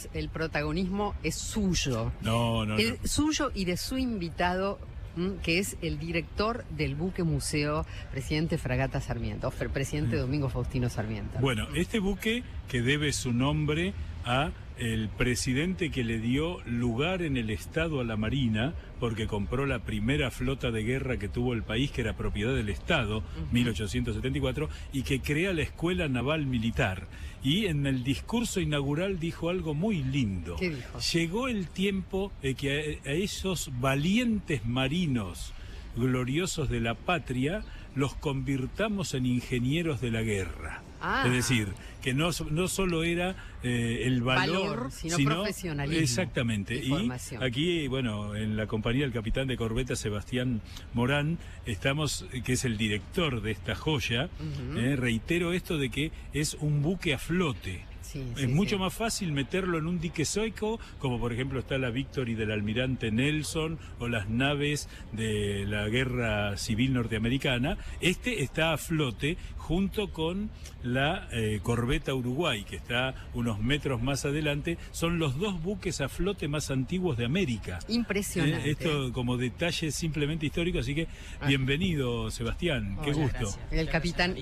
digamos, el protagonismo es suyo. No. Suyo y de su invitado, que es el director del buque museo, presidente Fragata Sarmiento, presidente Domingo Faustino Sarmiento. Bueno, este buque que debe su nombre a el presidente que le dio lugar en el Estado a la Marina, porque compró la primera flota de guerra que tuvo el país, que era propiedad del Estado, 1874, y que crea la Escuela Naval Militar. Y en el discurso inaugural dijo algo muy lindo. ¿Qué dijo? Llegó el tiempo de que a esos valientes marinos gloriosos de la patria los convirtamos en ingenieros de la guerra. Es decir, que no solo era el valor, sino profesionalismo. Exactamente. Y aquí, bueno, en la compañía del capitán de corbeta Sebastián Morán, estamos, que es el director de esta joya. Reitero esto de que es un buque a flote. Es mucho más fácil meterlo en un dique seco, como por ejemplo está la Victory del almirante Nelson o las naves de la guerra civil norteamericana. Este está a flote junto con la corbeta Uruguay, que está unos metros más adelante. Son los dos buques a flote más antiguos de América. Impresionante. Esto como detalle simplemente histórico, así que bienvenido, Sebastián. Qué gusto. Gracias. El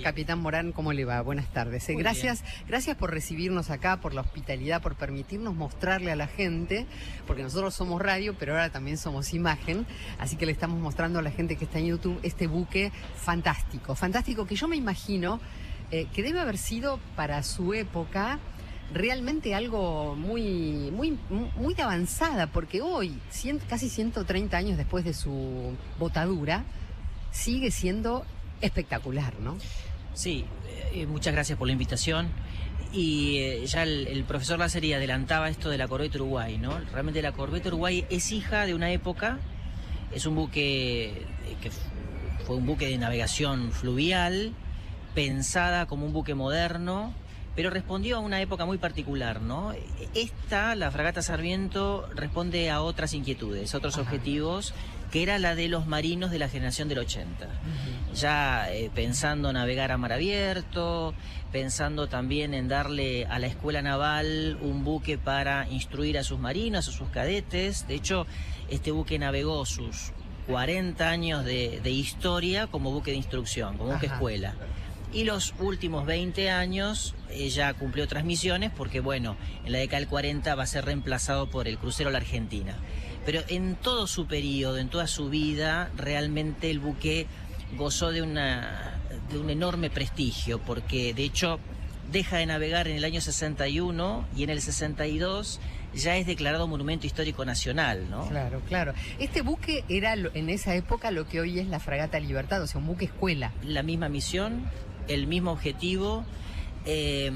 capitán Morán, ¿cómo le va? Buenas tardes. Gracias por recibirnos acá, por la hospitalidad, por permitirnos mostrarle a la gente, porque nosotros somos radio, pero ahora también somos imagen, así que le estamos mostrando a la gente que está en YouTube este buque fantástico, que yo me imagino que debe haber sido para su época realmente algo muy de avanzada, porque hoy, casi 130 años después de su botadura, sigue siendo espectacular, ¿no? Sí, muchas gracias por la invitación. Y ya el profesor Lázari adelantaba esto de la corbeta Uruguay, ¿no? Realmente la corbeta Uruguay es hija de una época, es un buque que fue un buque de navegación fluvial, pensada como un buque moderno, pero respondió a una época muy particular, ¿no? La fragata Sarmiento, responde a otras inquietudes, a otros objetivos, que era la de los marinos de la generación del 80. Ya pensando navegar a mar abierto, pensando también en darle a la escuela naval un buque para instruir a sus marinos, a sus cadetes. De hecho, este buque navegó sus 40 años de historia como buque de instrucción, como buque escuela. Y los últimos 20 años ya cumplió otras misiones porque, bueno, en la década del 40 va a ser reemplazado por el crucero La Argentina. Pero en todo su periodo, en toda su vida, realmente el buque gozó de un enorme prestigio, porque de hecho deja de navegar en el año 61 y en el 62 ya es declarado Monumento Histórico Nacional, ¿no? Claro. Este buque era en esa época lo que hoy es la Fragata Libertad, o sea, un buque escuela. La misma misión, el mismo objetivo, que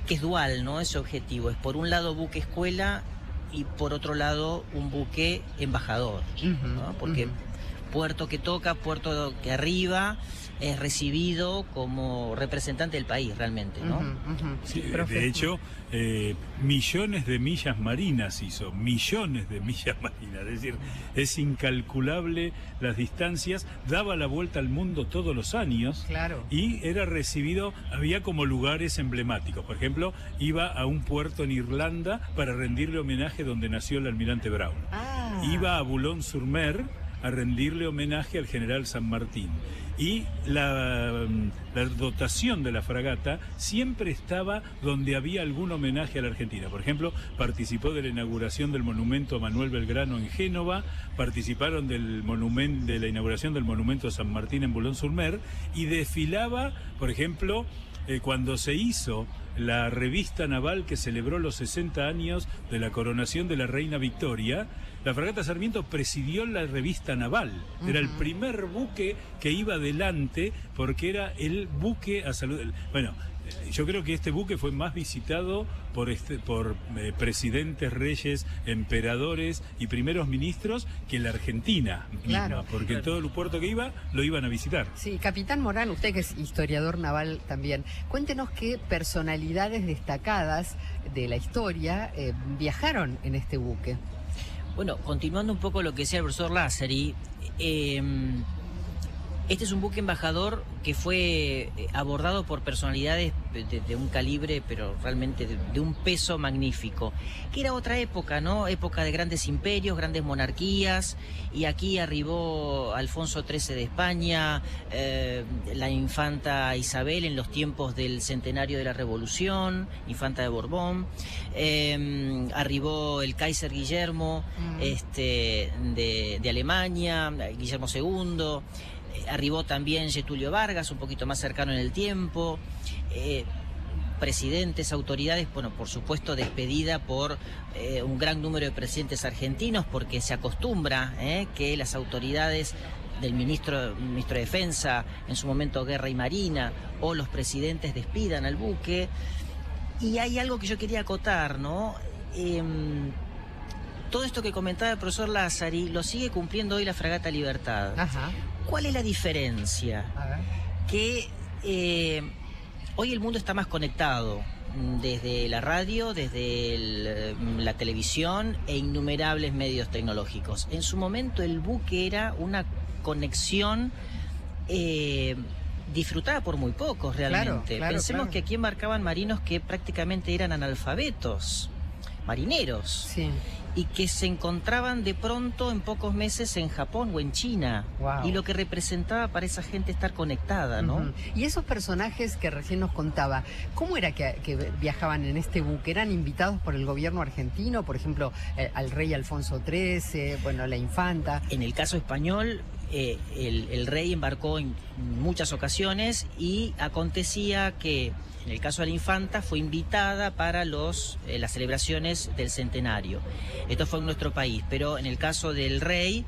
es dual, ¿no? Ese objetivo es, por un lado, buque escuela y por otro lado, un buque embajador, ¿no? Porque puerto que toca, puerto que arriba, es recibido como representante del país realmente, ¿no? Sí, de hecho, millones de millas marinas hizo, millones de millas marinas, es decir, es incalculable las distancias, daba la vuelta al mundo todos los años, y era recibido, había como lugares emblemáticos, por ejemplo, iba a un puerto en Irlanda para rendirle homenaje donde nació el almirante Brown, iba a Boulogne-sur-Mer a rendirle homenaje al general San Martín. Y la dotación de la fragata siempre estaba donde había algún homenaje a la Argentina. Por ejemplo, participó de la inauguración del monumento a Manuel Belgrano en Génova, participaron de la inauguración del monumento a San Martín en Boulogne-sur-Mer, y desfilaba, por ejemplo, cuando se hizo la revista naval que celebró los 60 años de la coronación de la reina Victoria, la fragata Sarmiento presidió la revista naval. Era el primer buque que iba adelante porque era el buque a salud. Bueno, yo creo que este buque fue más visitado por presidentes, reyes, emperadores y primeros ministros que la Argentina misma, porque en todo el puerto que iba, lo iban a visitar. Sí, capitán Morán, usted que es historiador naval también, cuéntenos qué personalidades destacadas de la historia viajaron en este buque. Bueno, continuando un poco lo que decía el profesor Lázari, Este es un buque embajador que fue abordado por personalidades de un calibre, pero realmente de un peso magnífico. Que era otra época, ¿no? Época de grandes imperios, grandes monarquías, y aquí arribó Alfonso XIII de España, la infanta Isabel en los tiempos del centenario de la Revolución, infanta de Borbón, arribó el Kaiser Guillermo de Alemania, Guillermo II. Arribó también Getulio Vargas, un poquito más cercano en el tiempo, presidentes, autoridades, bueno, por supuesto despedida por un gran número de presidentes argentinos, porque se acostumbra que las autoridades del ministro de Defensa, en su momento Guerra y Marina, o los presidentes despidan al buque. Y hay algo que yo quería acotar, ¿no? Todo esto que comentaba el profesor Lázari lo sigue cumpliendo hoy la fragata Libertad. Ajá. ¿Cuál es la diferencia? A ver. Que hoy el mundo está más conectado, desde la radio, desde la televisión e innumerables medios tecnológicos. En su momento el buque era una conexión disfrutada por muy pocos realmente. Claro, Pensemos que aquí embarcaban marinos que prácticamente eran analfabetos, marineros. Sí. Y que se encontraban de pronto en pocos meses en Japón o en China. Wow. Y lo que representaba para esa gente estar conectada, ¿no? Uh-huh. Y esos personajes que recién nos contaba, ¿cómo era que viajaban en este buque? ¿Eran invitados por el gobierno argentino? Por ejemplo, al rey Alfonso XIII, bueno, la infanta. En el caso español, el rey embarcó en muchas ocasiones y acontecía que en el caso de la infanta fue invitada para las celebraciones del centenario. Esto fue en nuestro país, pero en el caso del rey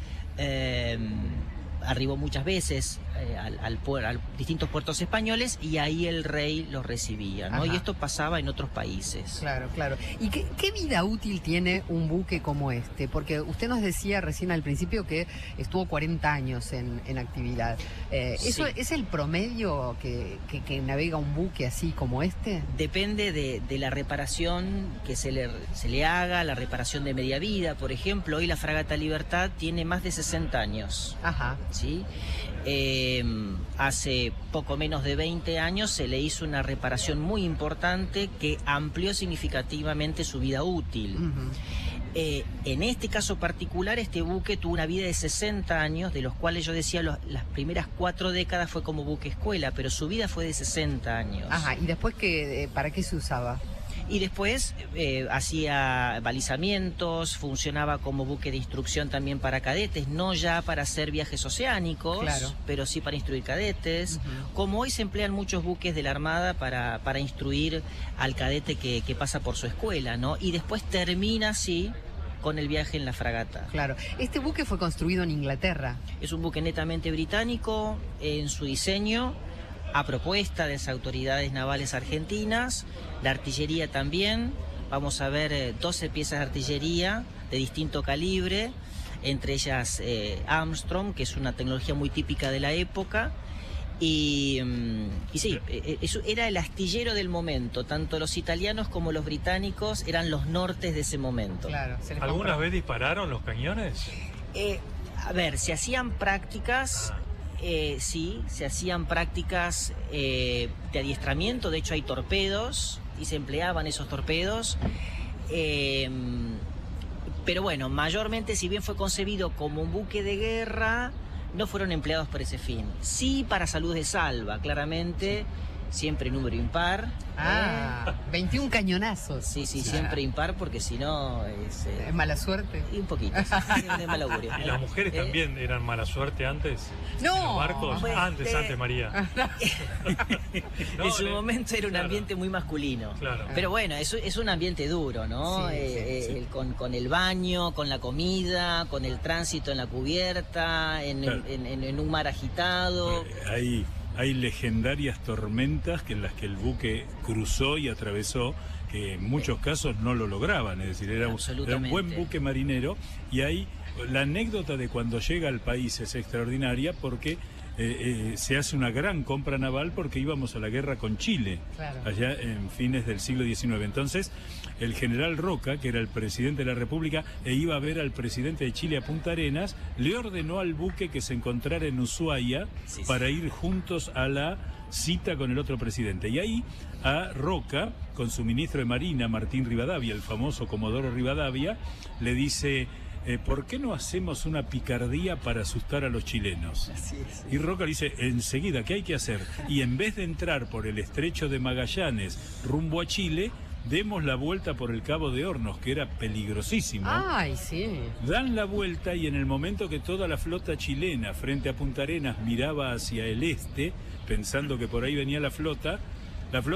arribó muchas veces a distintos puertos españoles y ahí el rey los recibía, ¿no? Ajá. Y esto pasaba en otros países. Claro, claro. ¿Y qué vida útil tiene un buque como este? Porque usted nos decía recién al principio que estuvo 40 años en actividad. ¿Eso Sí. es el promedio que navega un buque así como este? Depende de la reparación que se le haga, la reparación de media vida, por ejemplo. Hoy la fragata Libertad tiene más de 60 años. Ajá. ¿Sí? Hace poco menos de 20 años se le hizo una reparación muy importante que amplió significativamente su vida útil. Uh-huh. En este caso particular, este buque tuvo una vida de 60 años, de los cuales yo decía las primeras 4 décadas fue como buque escuela, pero su vida fue de 60 años. Ajá. ¿Y después para qué se usaba? Y después hacía balizamientos, funcionaba como buque de instrucción también para cadetes, no ya para hacer viajes oceánicos, Claro. pero sí para instruir cadetes. Uh-huh. Como hoy se emplean muchos buques de la Armada para instruir al cadete que pasa por su escuela, ¿no? Y después termina así con el viaje en la fragata. Claro. Este buque fue construido en Inglaterra. Es un buque netamente británico en su diseño, a propuesta de las autoridades navales argentinas, la artillería también. Vamos a ver 12 piezas de artillería de distinto calibre, entre ellas Armstrong, que es una tecnología muy típica de la época. Y sí, eso era el astillero del momento. Tanto los italianos como los británicos eran los nortes de ese momento. Claro. ¿Alguna vez dispararon los cañones? A ver, se hacían prácticas. Sí, se hacían prácticas de adiestramiento, de hecho hay torpedos y se empleaban esos torpedos, pero bueno, mayormente, si bien fue concebido como un buque de guerra, no fueron empleados para ese fin. Sí, para salud de salva, claramente, siempre número impar. 21 cañonazos. Sí, siempre impar, porque si no es Mala suerte. y un poquito, de mal augurio. ¿Y las mujeres también eran mala suerte antes? No. ¿En los barcos? Bueno, Antes, María. No, en su momento era un claro. ambiente muy masculino. Claro. Pero bueno, es un ambiente duro, ¿no? Sí, sí. Con el baño, con la comida, con el tránsito en la cubierta, Claro. en un mar agitado. Hay legendarias tormentas en las que el buque cruzó y atravesó, que en muchos casos no lo lograban, es decir, era un Absolutamente. buen buque marinero. Y hay la anécdota de cuando llega al país es extraordinaria porque se hace una gran compra naval porque íbamos a la guerra con Chile, Claro. allá en fines del siglo XIX. Entonces, el general Roca, que era el presidente de la República e iba a ver al presidente de Chile a Punta Arenas, le ordenó al buque que se encontrara en Ushuaia Sí, sí. para ir juntos a la cita con el otro presidente. Y ahí a Roca, con su ministro de Marina, Martín Rivadavia, el famoso Comodoro Rivadavia, le dice: ¿por qué no hacemos una picardía para asustar a los chilenos? Y Roca dice: enseguida, ¿qué hay que hacer? Y en vez de entrar por el estrecho de Magallanes rumbo a Chile, demos la vuelta por el Cabo de Hornos, que era peligrosísimo. Ay, sí. Dan la vuelta y en el momento que toda la flota chilena frente a Punta Arenas miraba hacia el este, pensando que por ahí venía la flota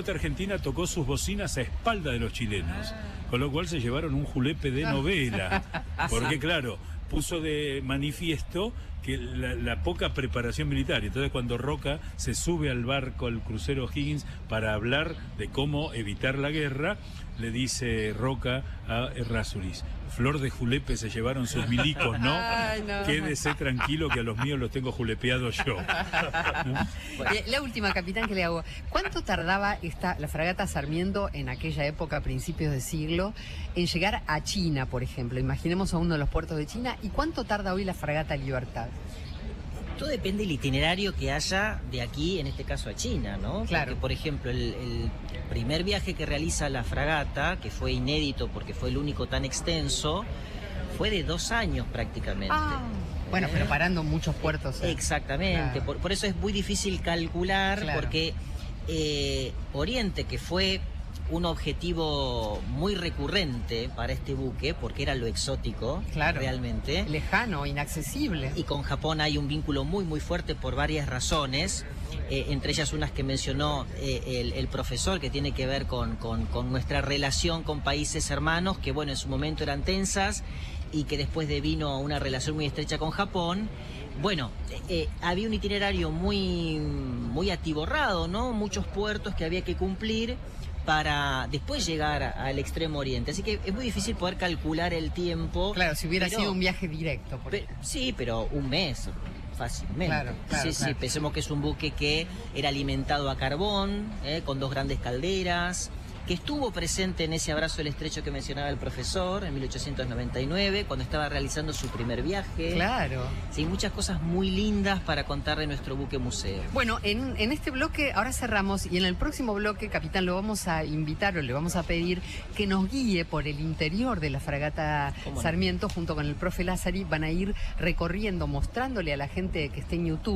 argentina tocó sus bocinas a espalda de los chilenos, con lo cual se llevaron un julepe de novela, porque claro, puso de manifiesto que la poca preparación militar. Entonces, cuando Roca se sube al barco, al crucero Higgins, para hablar de cómo evitar la guerra, le dice Roca a Errázuriz: flor de julepe se llevaron sus milicos, ¿no? Ay, no. Quédese tranquilo que a los míos los tengo julepeados yo. La última, capitán, que le hago. ¿Cuánto tardaba la fragata Sarmiento en aquella época, a principios de siglo, en llegar a China, por ejemplo? Imaginemos a uno de los puertos de China. ¿Y cuánto tarda hoy la fragata Libertad? Todo depende del itinerario que haya de aquí, en este caso a China, ¿no? Claro. Porque, por ejemplo, el primer viaje que realiza la fragata, que fue inédito porque fue el único tan extenso, fue de 2 años prácticamente. Bueno, pero parando en muchos puertos. Exactamente, Claro. por eso es muy difícil calcular, Claro. porque Oriente, que fue un objetivo muy recurrente para este buque, porque era lo exótico, Claro. realmente. Lejano, inaccesible. Y con Japón hay un vínculo muy muy fuerte por varias razones, entre ellas unas que mencionó el profesor, que tiene que ver con nuestra relación con países hermanos, que bueno, en su momento eran tensas y que después devino una relación muy estrecha con Japón. Bueno, había un itinerario muy atiborrado, ¿no? Muchos puertos que había que cumplir para después llegar al Extremo Oriente. Así que es muy difícil poder calcular el tiempo. Claro, si hubiera pero- sido un viaje directo. Sí, pero un mes fácilmente. Claro, claro, sí, claro. pensemos que es un buque que era alimentado a carbón, con 2 grandes calderas, que estuvo presente en ese abrazo del estrecho que mencionaba el profesor en 1899, cuando estaba realizando su primer viaje. Claro. Sí, muchas cosas muy lindas para contar de nuestro buque museo. Bueno, en este bloque ahora cerramos y en el próximo bloque, capitán, lo vamos a invitar o le vamos a pedir que nos guíe por el interior de la fragata ¿Cómo no? Sarmiento junto con el profe Lázari. Van a ir recorriendo, mostrándole a la gente que esté en YouTube